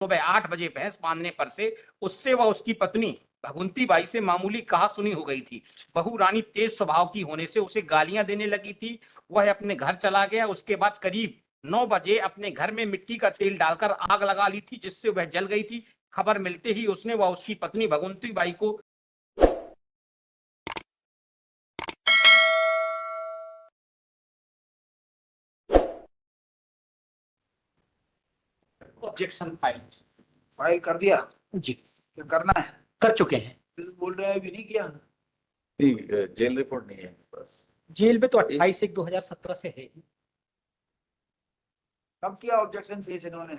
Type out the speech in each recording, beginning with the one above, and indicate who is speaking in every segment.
Speaker 1: सुबह 8 बजे भैंस बांधने पर से उससे व उसकी पत्नी भगुंती बाई से मामूली कहासुनी हो गई थी। बहू रानी तेज स्वभाव की होने से उसे गालियां देने लगी थी। वह अपने घर चला गया। उसके बाद करीब 9 बजे अपने घर में मिट्टी का तेल डालकर आग लगा ली थी, जिससे वह जल गई थी। खबर मिलते ही उसने व उसकी पत्नी भगुंती बाई को ऑब्जेक्शन
Speaker 2: फाइल कर दिया
Speaker 1: जी
Speaker 2: क्या करना है?
Speaker 1: कर चुके हैं।
Speaker 2: फिर बोल रहे हैं अभी नहीं किया।
Speaker 3: नहीं, जेल रिपोर्ट नहीं है बस।
Speaker 1: जेल में तो 28/1/2017 से है।
Speaker 2: कब किया ऑब्जेक्शन पेश इन्होंने?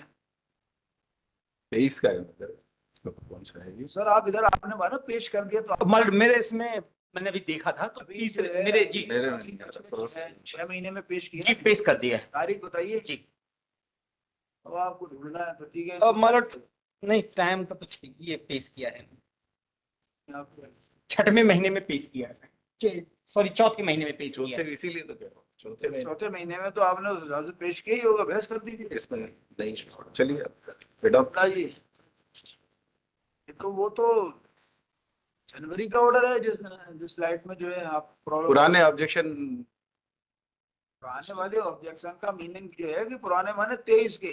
Speaker 3: 23 का है मतलब कौन सा है ये?
Speaker 2: सर आप इधर आपने मानो पेश कर दिया तो
Speaker 1: मतलब मेरे इसमें मैंने अभी देखा था तो
Speaker 2: अभी
Speaker 1: 30
Speaker 2: जो है,
Speaker 1: मेरे जी
Speaker 3: मेरे में नहीं आ रहा,
Speaker 2: 6 महीने में पेश किया
Speaker 1: जी पेश कर दिया है
Speaker 2: तारीख बताइए
Speaker 1: जी।
Speaker 2: अब आपको ढूंढना है तो ठीक है।
Speaker 1: अब मतलब नहीं टाइम का तो ये पेश किया है, 6वें महीने में पेश किया है, सॉरी 4थे महीने में पेश किया है।
Speaker 3: चौथे, इसीलिए तो कह रहा हूँ चौथे में।
Speaker 2: चौथे महीने में तो आपने उस हिसाब से पेश किया ही होगा, बहस कर दीजिए।
Speaker 3: इसमें नहीं, चलिए बेटा
Speaker 2: बताइए। तो वो तो जनवरी का ऑर्डर है जिस स्लाइड में जो है आप प्रॉब्लम
Speaker 3: पुराने ऑब्जेक्शन।
Speaker 2: पुराने वाले ऑब्जेक्शन का मीनिंग जो है कि पुराने माने 23 के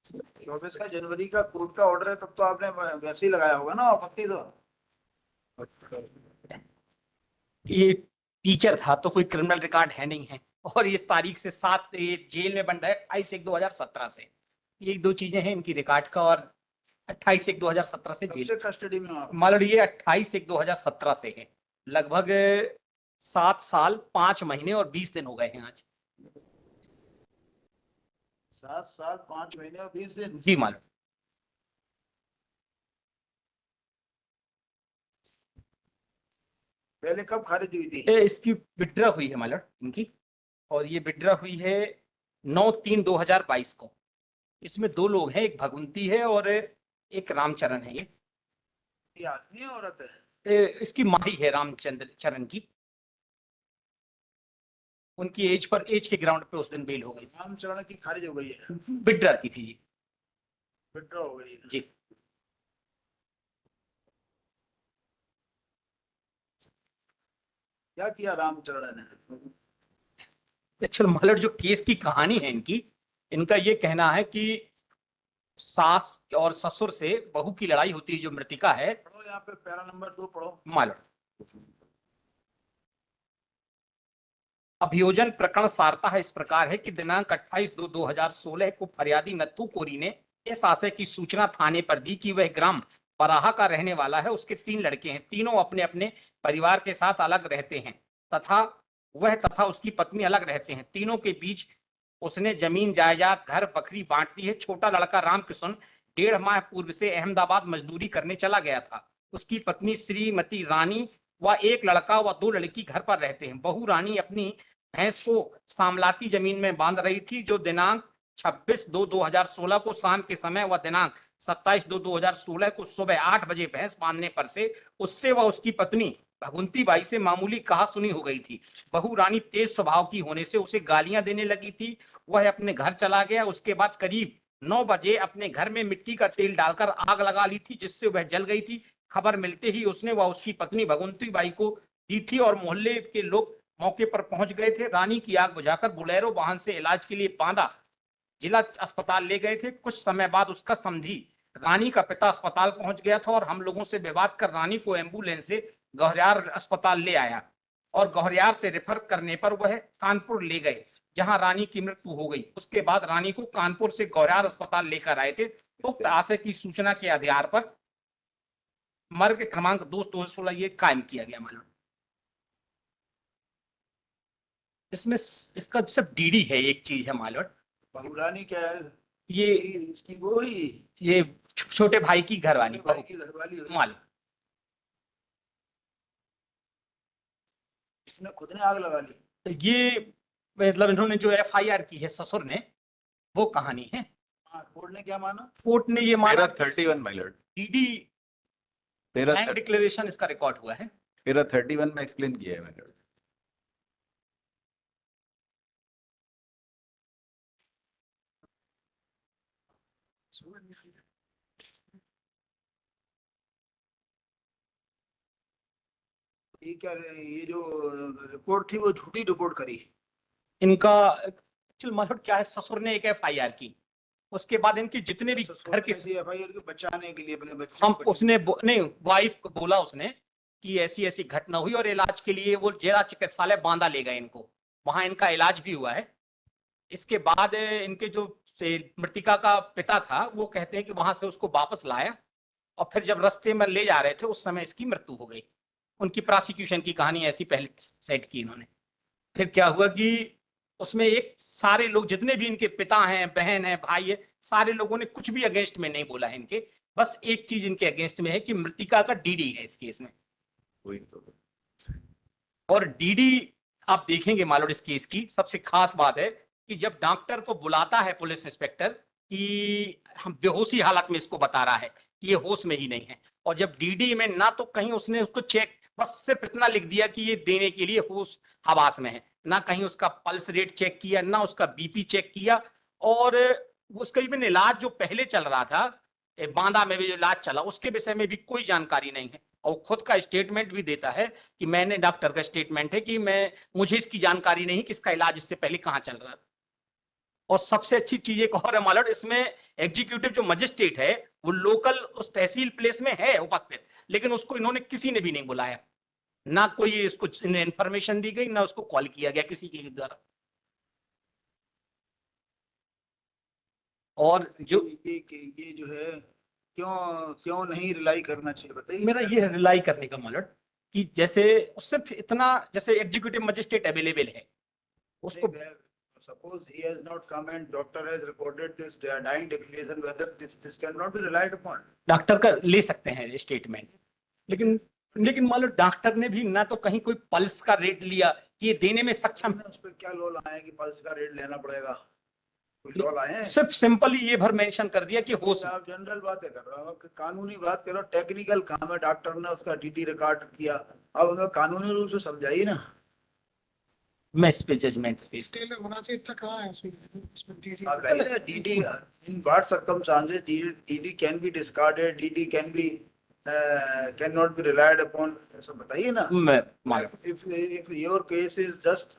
Speaker 2: 24 का जनवरी का कोर्ट का ऑर्डर है, तब तो आपने वैसे ही लगाया होगा ना आपत्ति तो।
Speaker 1: ये टीचर था तो कोई क्रिमिनल रिकॉर्ड है नहीं है, और इस तारीख से 7 ये जेल में बंद है 28/1/2017 से। ये 2 चीजें हैं इनकी रिकॉर्ड का, और 28/1/2017 से जेल
Speaker 2: कस्टडी में आप
Speaker 1: मान लो ये 28/1/2017 से है। लगभग 7 साल 5 महीने और 20 दिन हो गए हैं आज।
Speaker 2: 7 साल 5 महीने और 20 दिन
Speaker 1: जी मालूम।
Speaker 2: पहले कब खारिज हुई थी?
Speaker 1: इसकी विड्रा हुई है मालूम इनकी, और ये विड्रा हुई है 9/3/2022 को। इसमें 2 लोग हैं, एक भगुंती है और एक रामचरण है।
Speaker 2: ये आदमी है औरत है?
Speaker 1: इसकी माही है रामचंद्र चरण की। उनकी एज के ग्राउंड पे उस दिन बेल हो गई थी।
Speaker 2: रामचरण की खारिज हो गई है,
Speaker 1: विड्रा की थी जी।
Speaker 2: विड्रॉ हो गई है।
Speaker 1: जी
Speaker 2: क्या किया रामचरण ने?
Speaker 1: एक्चुअल मालूम जो केस की कहानी है इनकी, इनका ये कहना है कि सास और ससुर से बहू की लड़ाई होती है, जो मृतिका है।
Speaker 2: पढ़ो यहाँ पे पैरा नंबर 2 पढ़ो।
Speaker 1: मालूम अभियोजन प्रकरण सारता है इस प्रकार है कि दिनांक 28/2/2016 को फरियादी नत्थू कोरी ने इस आशय की सूचना थाने पर दी कि वह ग्राम पराहा का रहने वाला है। उसके 3 लड़के हैं, तीनों अपने अपने परिवार के साथ अलग रहते हैं तथा वह तथा उसकी पत्नी अलग रहते हैं। तीनों के बीच उसने जमीन जायदाद घर बकरी बांट दी है। छोटा लड़का रामकिशन 1.5 माह पूर्व से अहमदाबाद मजदूरी करने चला गया था। उसकी पत्नी श्रीमती रानी व एक लड़का व 2 लड़की घर पर रहते हैं। बहू रानी अपनी भैंस को सामलाती जमीन में बांध रही थी, जो दिनांक 26/2/2016 को शाम के समय व दिनांक 27/2/2016 को सुबह 8 बजे भैंस बांधने पर से उससे व उसकी पत्नी भगुंती बाई से मामूली कहासुनी हो गई थी। बहू रानी तेज स्वभाव की होने से उसे गालियां देने लगी थी। वह अपने घर चला गया। उसके बाद करीब 9 बजे अपने घर में मिट्टी का तेल डालकर आग लगा ली थी, जिससे वह जल गई थी। खबर मिलते ही उसने व उसकी पत्नी भगुंती बाई को दी थी और मोहल्ले के लोग मौके पर पहुंच गए थे। रानी की आग बुझाकर बोलेरो वाहन से इलाज के लिए बांदा जिला अस्पताल ले गए थे। कुछ समय बाद उसका समधी रानी का पिता अस्पताल पहुंच गया था और हम लोगों से विवाद कर रानी को एम्बुलेंस से गौहरियार अस्पताल ले आया, और गौहरियार से रेफर करने पर वह कानपुर ले गए, जहां रानी की मृत्यु हो गई। उसके बाद रानी को कानपुर से गौहरियार अस्पताल लेकर आए थे। उक्त आशय की सूचना के आधार पर मर्ग क्रमांक 2/16 ये कायम किया गया। मालूम इसमें इसका सिर्फ डीडी है, एक चीज है मालूम,
Speaker 2: बहू रानी क्या है?
Speaker 1: ये
Speaker 2: इसकी वो ही
Speaker 1: ये छोटे भाई की घरवाली
Speaker 2: भाई की घरवाली हुई।
Speaker 1: मालूम।
Speaker 2: इसने खुद ने आग लगा ली।
Speaker 1: ये मतलब इन्होंने जो FIR की है ससुर ने, वो कहानी है।
Speaker 2: कोर्ट ने क्या माना?
Speaker 1: कोर्ट ने ये माना
Speaker 3: 31 my Lord,
Speaker 1: DD bank declaration इसका रिकॉर्ड हुआ है।
Speaker 3: 31 में एक्सप्लेन किया है मैंने।
Speaker 2: ये क्या, ये जो रिपोर्ट थी वो झूठी रिपोर्ट करी।
Speaker 1: इनका एक्चुअल मतलब क्या है, ससुर ने एक FIR की, उसके बाद इनके जितने भी घर के
Speaker 2: FIR को बचाने के लिए अपने बच्चे
Speaker 1: हम
Speaker 2: को
Speaker 1: उसने नहीं, वाइफ को बोला उसने कि ऐसी ऐसी घटना हुई और इलाज के लिए वो जिला चिकित्सालय बांदा ले गए इनको, वहां इनका इलाज भी हुआ है। इसके बाद इनके जो मृतिका का पिता था वो कहते हैं कि वहां से उसको वापस लाया और फिर जब रास्ते में ले जा रहे थे उस समय इसकी मृत्यु हो गई। उनकी प्रोसिक्यूशन की कहानी ऐसी पहले सेट की इन्होंने। फिर क्या हुआ कि उसमें एक सारे लोग जितने भी इनके पिता हैं, बहन है, भाई है, सारे लोगों ने कुछ भी अगेंस्ट में नहीं बोला है इनके। बस एक चीज इनके अगेंस्ट में है कि मृतिका का DD है इस केस में।
Speaker 3: वही तो।
Speaker 1: और DD आप देखेंगे मालूम इस केस की सबसे खास बात है कि जब डॉक्टर को बुलाता है पुलिस इंस्पेक्टर कि हम बेहोशी हालत में इसको बता रहा है कि ये होश में ही नहीं है, और जब DD में ना तो कहीं उसने उसको चेक, बस सिर्फ इतना लिख दिया कि ये देने के लिए होश हवास में है, ना कहीं उसका पल्स रेट चेक किया, ना उसका BP चेक किया। और उसका इवन इलाज जो पहले चल रहा था बांदा में भी जो इलाज चला उसके विषय में भी कोई जानकारी नहीं है। और खुद का स्टेटमेंट भी देता है कि मैंने, डॉक्टर का स्टेटमेंट है कि मुझे इसकी जानकारी नहीं कि इसका इलाज इससे पहले कहां चल रहा था। और सबसे अच्छी चीज एक और है मालूम, इसमें एग्जीक्यूटिव जो मजिस्ट्रेट है वो लोकल उस तहसील प्लेस में है उपस्थित, लेकिन उसको इन्होंने किसी ने भी नहीं बुलाया, ना कोई इसको इंफॉर्मेशन दी गई, ना उसको कॉल किया गया किसी के द्वारा। और जो
Speaker 2: ये जो है क्यों क्यों नहीं रिलाई करना चाहिए बताइए।
Speaker 1: मेरा ये रिलाई करने का मालूम कि जैसे सिर्फ इतना, जैसे एग्जीक्यूटिव मजिस्ट्रेट अवेलेबल है उसको,
Speaker 2: suppose he has not come and doctor has recorded this dying declaration, whether this cannot be relied upon.
Speaker 1: Doctor का ले सकते हैं स्टेटमेंट, लेकिन मान लो डॉक्टर ने भी ना तो कहीं कोई पल्स का रेट लिया कि ये देने में सक्षम है।
Speaker 2: उस पर क्या लॉ लाए कि पल्स का रेट लेना पड़ेगा, कोई लॉ लाए हैं?
Speaker 1: सिर्फ सिंपली ये भर मेंशन कर दिया कि होश।
Speaker 2: आप जनरल बातें कर रहे हो, कानूनी बात करो, टेक्निकल काम है, डॉक्टर ने उसका DD रिकॉर्ड किया, अब हमें कानूनी रूप से समझाइए ना।
Speaker 1: मैं इस पे जजमेंट
Speaker 4: होना चाहिए था, कहाँ है उसमें
Speaker 2: DD in what circumstances DD can be discarded, DD can be cannot be relied upon, ऐसा बताइए ना।
Speaker 1: मैं
Speaker 2: if your case is just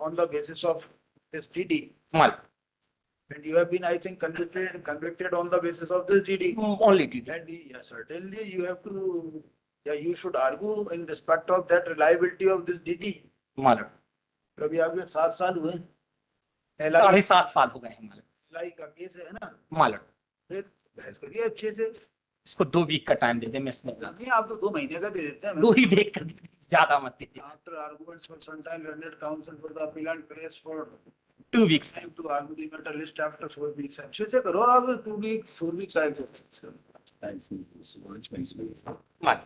Speaker 2: on the basis of this DD,
Speaker 1: mall
Speaker 2: and you have been, I think, convicted on the basis of this DD,
Speaker 1: only DD
Speaker 2: and yeah, certainly you have to, yeah, you should argue in respect of that reliability of this DD.
Speaker 1: माल
Speaker 2: अभी आपके 7 साल हुए,
Speaker 1: 7.5 साल हो गए हैं माल।
Speaker 2: LI का case है ना,
Speaker 1: माल
Speaker 2: फिर बहस करिए अच्छे से।
Speaker 1: इसको 2 वीक का टाइम दे दे, मैं इसमें
Speaker 2: नहीं, आप तो 2 महीने का दे देते हैं।
Speaker 1: 2 ही वीक का दे दे, ज्यादा मत दीजिए।
Speaker 2: After arguments for some time, learned counsel for the appellant prays for
Speaker 1: 2 weeks
Speaker 2: time to argue the matter list after 4 weeks. अच्छे से करो आप, 2 weeks 4 weeks आएगा।
Speaker 3: Thanks.
Speaker 1: माल